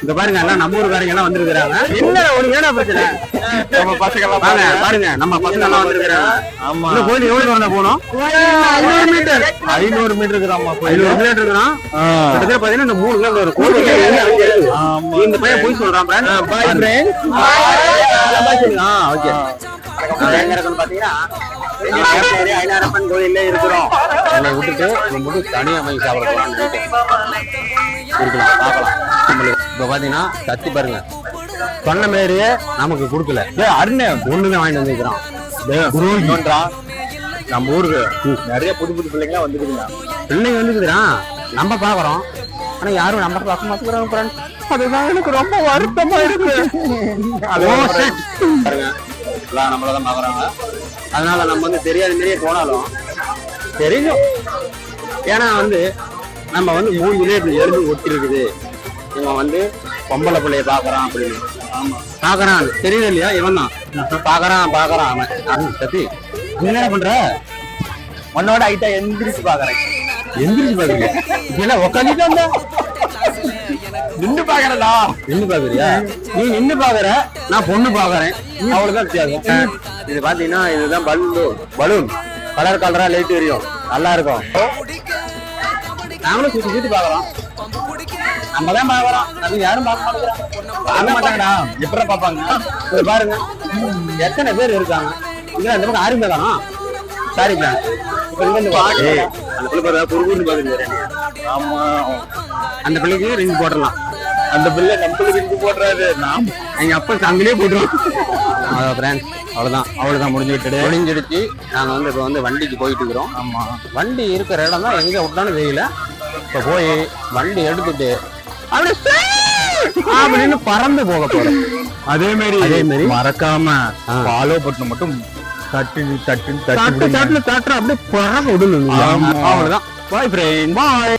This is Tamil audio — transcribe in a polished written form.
இங்க பாருங்க எல்லாம் நம்ம ஊருக்காரங்க எல்லாம் வந்திருக்காங்க. என்ன ஒரு ஏனா பிரச்சனை? நம்ம பசங்க எல்லாம் பாருங்க நம்ம பசங்க எல்லாம் வந்திருக்காங்க. ஆமா. இந்த கோயில் எவ்வளவு தூரம் போணும்? 500 மீட்டர். 500 மீட்டர் இருக்குறாமா. 500 மீட்டர் இருக்குறான். கிட்டத்தட்ட பாத்தீங்கன்னா இந்த 3 கிலோமீட்டர் ஒரு கோயில். ஆமா. இந்த பையன் போய் சொல்றான் ஃப்ரெண்ட். By friend. ஓகே. எங்க இருக்குன்னு பாத்தீங்கன்னா ஐநாரப்பன் கோயில்ல இருக்கிறோம். என்னை விட்டுட்டு மட்டும் தனியா போய் சாப்பிடலாம் இருக்கலாம் பார்க்கலாம். இப்ப பாத்தீங்கன்னா கத்தி பாருங்க சொன்ன மாதிரியே நமக்கு கொடுக்கல. அருணே ஒண்ணுமே வாங்கிட்டு வந்துக்கிறான். நம்ம ஊருக்கு நிறைய புது புது பிள்ளைங்க வந்துருக்குங்க. பிள்ளைங்க வந்துக்குறான் நம்ம பாக்குறோம். ஆனா யாரும் நம்ம பார்க்க மாட்டேங்கிறாங்க ஃப்ரெண்ட். அதுதான் எனக்கு ரொம்ப வருத்தமா இருக்கு. பாருங்க எல்லாம் நம்மளதான் பாக்குறாங்க. அதனால நம்ம வந்து தெரியாத மாதிரியே போனாலும் தெரியும். ஏன்னா வந்து நம்ம வந்து 3 இப்படி எழுந்து ஒட்டி இருக்குது. இவன் வந்து பொம்பளை பிள்ளைய பாக்குறான் அப்படின்னு பாக்குறான். தெரியல இல்லையா? இவன் தான் பாக்குறான் அவன். சத்தி என்ன பண்ற? உன்னோட ஐட்டா எந்திரிச்சு பாக்குறேன். எந்திரிச்சு பாக்குறீங்க? இல்ல உட்காந்துட்டு வந்த நின்று பாக்குறா. நின்று பாக்குறியா? நீ நின்று பாக்குற, நான் பொண்ணு பாக்குறேன். அவ்வளவுதான் வித்தியாசம். இது பாத்தீங்கன்னா இதுதான் பலூன் கலர் கலரா லைட் எரியும். நல்லா இருக்கும். நாங்களும் சுத்தி பாக்குறோம். நம்ம தான் பாக்குறோம். அது யாரும் பார்க்க மாட்டாங்கடா. எப்படி பாப்பாங்க பாருங்க. எத்தனை பேர் இருக்காங்க இங்க? அந்த பக்கம் ஆரம்பி தானா? சாரி அந்த பிள்ளைக்கு ரிங் போடலாம். அந்த பிள்ளை நம்மளுக்கு ரிங் போடுறாரு. எங்க அப்பா அங்கேயே போட்டுருவோம். அவ்வளவுதான் முடிஞ்சிடுச்சு. நாங்க வந்து இப்ப வந்து வண்டிக்கு போயிட்டு இருக்கிறோம். ஆமா, வண்டி இருக்கிற இடம் தான் எங்க விட்டாலும் தெரியல. இப்ப போய் வண்டி எடுத்துட்டு அப்படின்னு பறந்து போக போறோம். அதே மாதிரி மறக்காம ஃபாலோ பண்ண மட்டும் தட்டு அப்படியே பறக்க விடணும். அவ்வளவுதான். பாய் ஃப்ரெண்ட், பாய்.